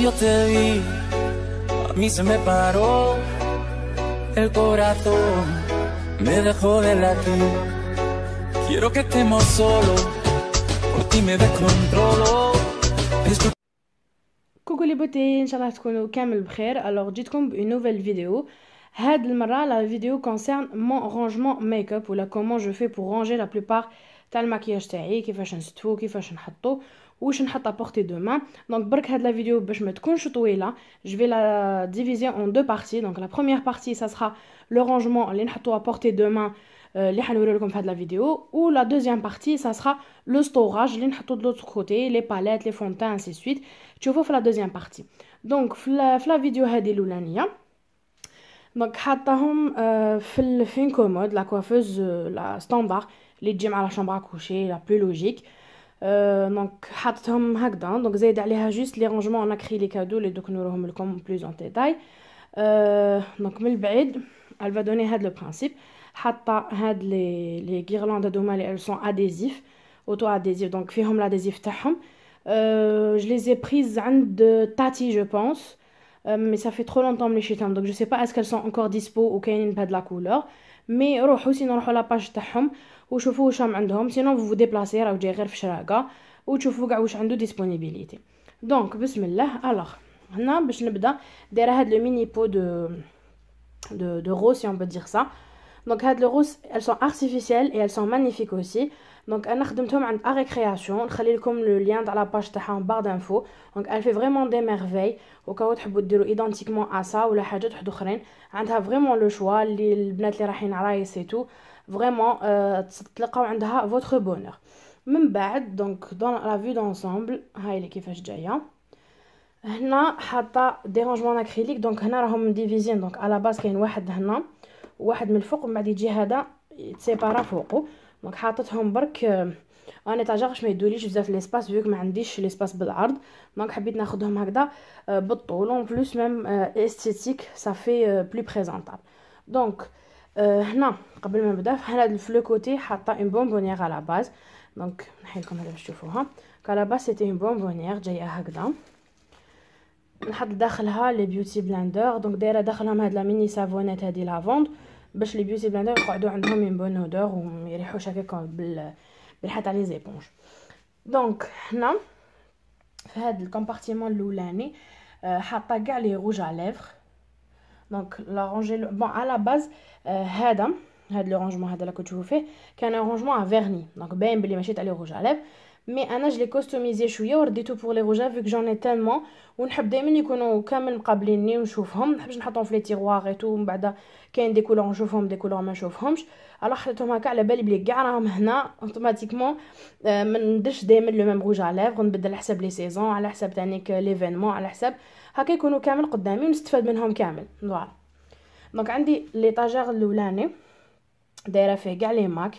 yo te vi, a mí se me paró el corazón, me dejó de latir. Quiero que estemos solos, por ti me descontrolo. كوكو لي بوتي، ان شاء الله تكونوا كامل بخير. الوغ جيتكم بune nouvelle vidéo. هاد المره لا فيديو concerne mon rangement make-up ولا comment je fais pour ranger la plupart تاع المكياج تاعي، كيفاش نستفو، كيفاش نحطو، واش نحط ابورتي دو مان. دونك برك هاد لا فيديو باش ما تكونش طويله، je vais la diviser en deux parties. Donc la première partie ça sera le rangement اللي نحطو ابورتي دو مان اللي حنوري لكم في هاد لا فيديو، و لا دوزيام بارتي ça sera le storage اللي نحطو دو لوتر كوتي لي باليت لي فونتان ainsi de suite. تشوفوا في لا دوزيام بارتي. دونك في لا فيديو هذه الاولانيه دونك حاطاهم في فين كومود لا كوافوز لا ستاندار اللي تجي مع لا شامبر كوشي لا بلو لوجيك. دونك حاطتهم هكذا. دونك زايد عليها جوست لي رونجمون ان اكريليك هادو اللي دوك نوريهم لكم بلوز اون ديتاي. دونك من البعيد elle va donner هاد لو برينسيپ. حاطه هاد لي غيرلاند هادوما اللي سون اديزيف اوتو اديزيف، دونك فيهم لاديزيف تاعهم. je les ai prises عند Tati je pense, mais ça fait trop longtemps ملي شريتهم، donc je sais pas est-ce qu'elles sont encore dispo ou كاينين بهاد لا couleur. mais روحوا سينو روحوا لا باج تاعهم وشوفوا واش راهم عندهم، سينو vous vous déplacez راهو جاي غير في شراكه وتشوفوا كاع واش عنده ديسپونيبيليتي. دونك بسم الله. الوغ هنا باش نبدا دايره هاد لو ميني بو de rose si on peut dire ça. Donc هاد لو روز elles sont artificielles et elles sont magnifiques aussi. دونك انا خدمتهم عند اري كرياسيون، نخلي لكم لو لين تاع لا باج تاعها بار دانفو. دونك elle fait vraiment des merveilles وكاو تحبوا ديروا ايدونتيكمون ا سا ولا حاجات واحد اخرين، عندها فريمون لو شوا اللي البنات اللي رايحين عرايس تو فريمون تلقاو عندها فوتر بونور. من بعد دونك دون لا فيو دونسومبل هاي اللي كيفاش جايه. هنا حاطه دي رونجمون اكريليك. دونك هنا راهم ديفيزين، دونك على باس كاين واحد هنا وواحد من الفوق، ومن بعد يجي هذا يتسيبارا فوقو. دونك حاطتهم برك انا تاجاغش ما يدوليش بزاف ليسباس فيك ما عنديش ليسباس بالعرض، دونك حبيت ناخذهم هكذا بالطول اون بلوس ميم استيتيك سا في بلو بريزونطابل. دونك هنا قبل ما نبدا هنا في لو كوتي حاطه اون بونبونيير على باز. دونك نحي لكم هذا باش تشوفوها. على باز سيتي اون بونبونيير جايه هكذا، نحط داخلها لي بيوتي بلاندر. دونك دايره داخلهم هاد لا ميني سافونيت هادي لافوند باش لي بيوتي بلاندر يقعدوا عندهم اون بون اودور وما يريحوش هكاك بالريحه تاع لي زيبونج. دونك هنا في هاد الكومبارتيمون الاولاني حاطه كاع لي روج ا ليفر. دونك لا رونجي بون على باز هذا لو رونجمون هذا اللي كنت تشوفوا فيه كان رونجمون ا فيرني، دونك باين بلي ماشي تاع لي روج ا ليفر. مي انا جو لي كوستوميزي شويه ورديتو بور لي روج فيك جون اي تالمون، ونحب دائما يكونوا كامل مقابليني ونشوفهم، ما نحبش نحطهم في لي تيغوار ايتو ومن بعد كاين دي كولور نشوفهم دي كولور ما نشوفهمش. الوغ حطيتهم هكا على بالي بلي كاع راهم هنا اوتوماتيكمون ما نديرش دائما لو ميم روج على ليفر، نبدل على حساب لي سيزون، على حساب تانيك ليفينمون، على حساب هكا يكونوا كامل قدامي ونستفاد منهم كامل. فوالا. دونك عندي ليطاجير الاولاني دايره فيه كاع لي ماك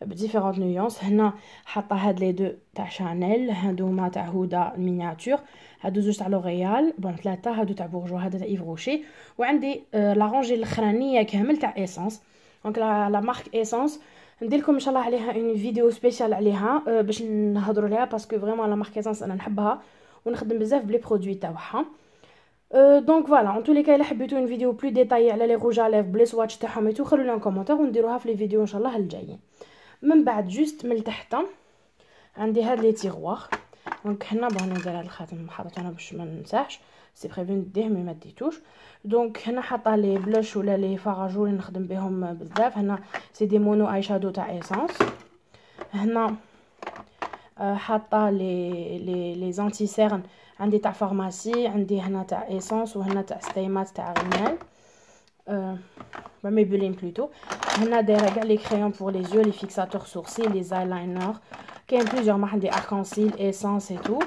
بديفيرونت نيونس. هنا حاطه هاد لي دو تاع شانيل، هادوما تاع هودا المينياتور، هادو زوج تاع لوريال بون ثلاثه، هادو تاع بورجوا، هذا تاع ايف روشي. وعندي لا رونجي الاخرانيه كامل تاع ايسانس. دونك لا مارك ايسانس ندير لكم ان شاء الله عليها اون فيديو سبيسيال عليها باش نهضروا عليها باسكو فريمون لا مارك ايسانس انا نحبها ونخدم بزاف بلي برودوي تاعها. دونك فوالا ان تو لي كاي الا حبيتو اون فيديو بلو ديتاي على لي روج ا ليف بلي سواتش تاعهم ايتو خلوا لي ان كومونتير ونديروها في لي فيديو ان شاء الله الجايين. من بعد جوست من تحت عندي هاد لي تيغوار. دونك هنا بغينا ندير هاد الخاتم حاطه انا باش ما ننساش، سي بريفو نديه مي ما ديتوش. دونك هنا حاطه لي بلوش ولا لي فاراجو اللي نخدم بهم بزاف. هنا سي دي مونو اي شادو تاع ايسانس. هنا حاطه لي زانتي سيرن عندي تاع فارماسي، عندي هنا تاع ايسانس وهنا تاع ستيمات تاع ريمال ميبلين بلوتو. هنا دايره كاع لي كريون بور لي يو، لي فيكساتور سورسي، لي ايلاينر، كاين بليزيور ما عندي اركانسيل ايسانس اي تو.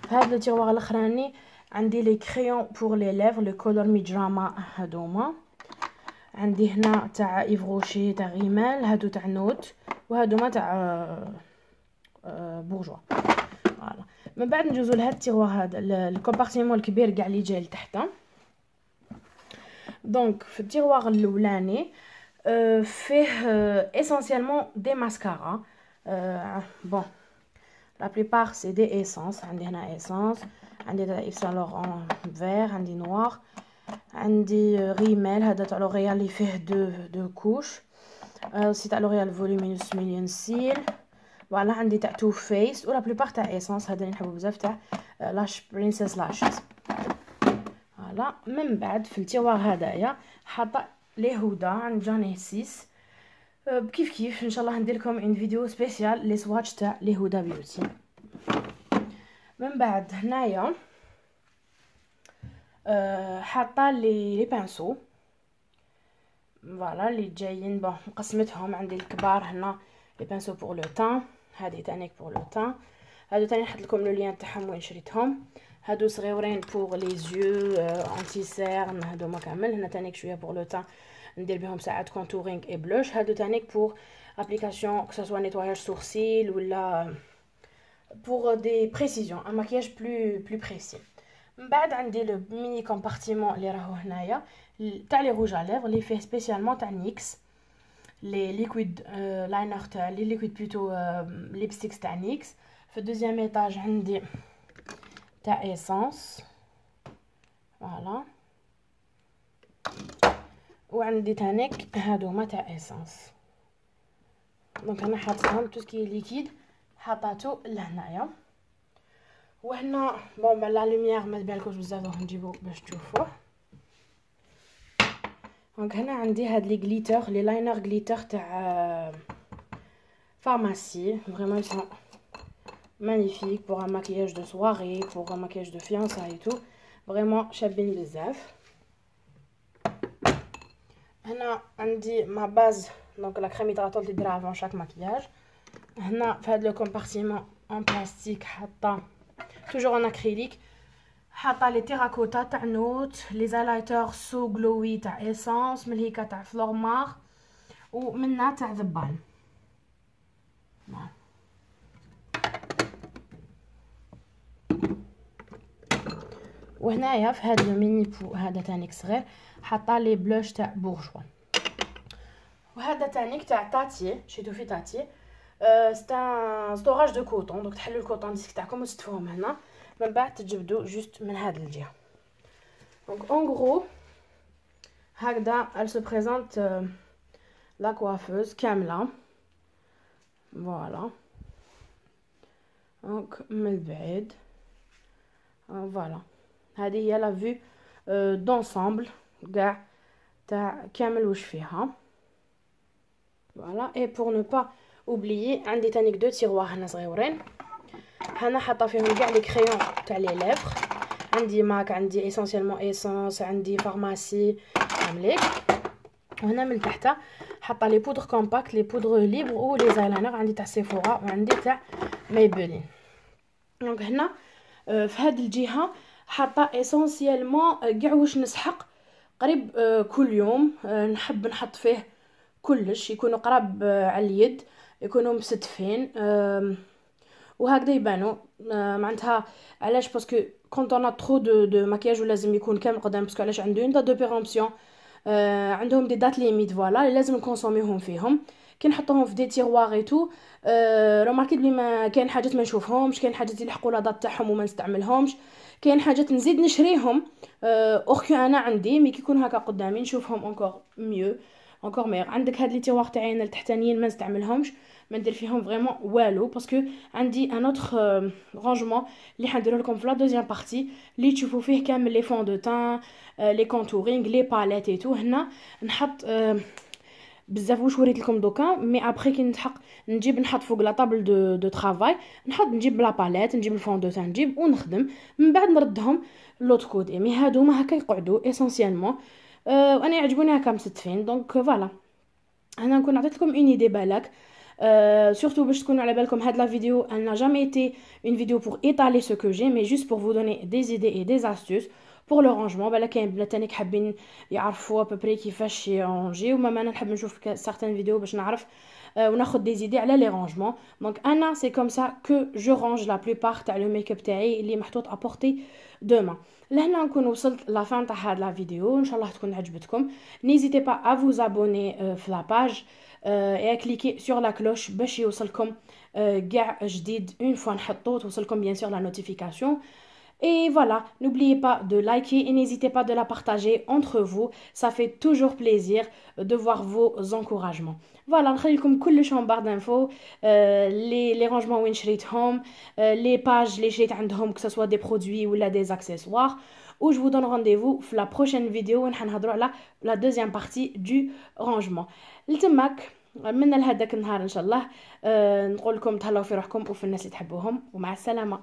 هاد التيغوار الاخراني عندي لي كريون بور لي ليفر لو كولور ميدراما هادوما. عندي هنا تاع ايف روشي تاع ريمال، هادو تاع نوت وهادوما تاع بورجوا. فوالا. من بعد نجوزو لهاد التيغوار هذا الكومبارتيمون الكبير كاع اللي جاي لتحت. دونك في التيغوار الاولاني فيه اسونسيالمون دي ماسكارا. بون لا بليبار سي دي ايسانس. عندي هنا ايسانس، عندي تاع ايف سان لوران فير، عندي نوار، عندي ريميل هذا تاع لوريال اللي فيه دو كوش، سي تاع لوريال فولومينوس مليون سيل. فوالا عندي تاع تو فيس ولا بلوبار تاع ايسونس، هذا اللي نحبو بزاف تاع لاش برينسيس لاشز. فوالا من بعد في التيوار هدايا حاطه لي هودا عند جانيسيس، كيف كيف ان شاء الله ندير لكم ان فيديو سبيسيال لي سواتش تاع لي هودا بيوتي. من بعد هنايا حاطه لي بانسو فوالا اللي جايين بون قسمتهم. عندي الكبار هنا لي بانسو بور لو تان، هذه تانيك بور لو تان، هادو تاني نحط لكم لو لين تاعهم وين شريتهم. هادو صغيورين بور لي زيو انتي سيرن، هادو ما كامل. هنا تانيك شويه بور لو تان ندير بهم ساعات كونتورينغ اي بلوش. هادو تانيك بور ابليكاسيون كو سوا نيتواياج سورسيل ولا بور دي بريسيزيون ان ماكياج بلو بريسي. من بعد عندي لو ميني كومبارتيمون اللي راهو هنايا تاع لي روج ا ليفر اللي فيه سبيسيالمون تاع نيكس، لي ليكويد لاينر تاع لي ليكويد بلوتو ليبستيكس تاع نيكس. في الدوزيام ايطاج عندي تاع ايسونس فوالا، وعندي تانيك هادوما تاع ايسونس. دونك انا حاطهم تو سكي ليكيد حاطاتو لهنايا. وهنا بون لا لوميير ما تبانلكوش بزاف دونك نجيبو باش تشوفوه. دونك هنا عندي هاد لي غليتر لي لاينر غليتر تاع pharmacie, vraiment ils sont magnifiques pour un maquillage de soirée, pour un maquillage de fiançailles et tout, vraiment شابين بزاف. هنا عندي ما باز دونك لا كريم هيدراتول اللي تديرها avant chaque maquillage. هنا في هاد لو كومبارتيمون en plastique حاطه toujours en acrylique، حاطه لي تيراكوتا تاع نوت، لي زالايتر سو غلوي تاع ايسانس، ملهيكا تاع فلورمار، ومنها تاع ذبان. وهنايا في هذا الميني بو هذا تانيك صغير حاطه لي بلوش تاع بورجوا. وهذا تانيك تاع تاتي، شيتو في تاتي سي ان ستوراج دو كوطون. دونك تحلوا الكوطون ديسك تاعكم وتستفوهم هنا، من بعد تجبدوا جوست من هذه الجهه. دونك اون غرو هكذا elle se présente la coiffeuse كامله فوالا. دونك من البعيد فوالا هذه هي لا فيو دونسامبل كاع تاع كامل واش فيها فوالا. اي بور نو با اوبليي عندي تانيك دو تيروار هنا صغيورين، هنا حاطه فيهم كاع لي كريون تاع لي ليفر. عندي ماك، عندي اسونسيالمون ايسونس، عندي فارماسي كامليك. وهنا من تحت حاطه لي بودر كومباكت، لي بودر ليبر و لي زايلاينر عندي تاع سيفورا وعندي تاع مايبلين. دونك هنا في هذه الجهه حاطه اسونسيالمون كاع واش نسحق قريب كل يوم. نحب نحط فيه كلش يكونوا قراب على اليد، يكونوا مستفين وهكذا يبانوا معناتها. علاش؟ باسكو كونط انا ترو دو ماكياج ولازم يكون كامل قدام، باسكو علاش عنده اون دات دو بيرامبسيون، عندهم دي دات ليميت فوالا لازم نكونسوميهم فيهم. كي نحطوهم في دي تيروار اي تو روماركي بلي ما كاين حاجات ما نشوفهمش، كاين حاجات يلحقوا لا دات تاعهم وما نستعملهمش، كاين حاجات نزيد نشريهم اوركو انا عندي مي كيكون هكا قدامي نشوفهم اونكور ميو اونكور ميغ. عندك هاد لي تيروار تاعين التحتانيين ما نستعملهمش، ما ندير فيهم فريمون والو، باسكو عندي ان اوتر رانجمون اللي حنديرو لكم في لا دوزيام بارتي اللي تشوفوا فيه كامل لي فون دو تان، لي كونتورينغ، لي باليت اي تو. هنا نحط بزاف واش وريت لكم دوكا، مي ابري كي نحط فوق لا طابل دو ترافاي، نجيب لا باليت، نجيب الفون دو تان، نجيب ونخدم، من بعد نردهم لوط كودي. مي هادوما هكا يقعدوا اسونسيالمون وانا يعجبوني هكا مستفين. دونك فوالا هنا نكون عطيت لكم اون ايدي بالك surtout باش تكونوا على بالكم هاد لا فيديو elle n'a jamais été une vidéo pour étaler ce que j'ai mais juste pour vous donner des idées et des astuces pour le rangement. بالا كاين بنات تانيك حابين يعرفوا ابوبري كيفاش يرونجي، وما انا نحب نشوف certaines فيديو باش نعرف وناخذ des idées على لي رانجمون. دونك انا سي كوم سا كو جو رانج لا بلوبار تاع لو ميك اب تاعي اللي محطوط ابورتي دوما. لهنا نكون وصلت لا فان تاع هاد لا فيديو، ان شاء الله تكون عجبتكم. نيزيتي با ا فوز ابوني في لا باج et à cliquer sur la cloche باش يوصلكم كاع جديد اون فوا نحطو توصلكم bien sûr la notification. Et voilà, n'oubliez pas de liker et n'hésitez pas de la partager entre vous. Ça fait toujours plaisir de voir vos encouragements. Voilà, نخليكم كلش en barre d'infos, les rangements وين شريتهم, les pages اللي شريت عندهم que ce soit des produits ou là des accessoires. Ou je vous donne rendez-vous pour la prochaine vidéo où on va la deuxième partie du rangement. لتماك من لهداك النهار ان شاء الله نقول لكم تهلاو في روحكم وفي الناس اللي تحبوهم ومع السلامة.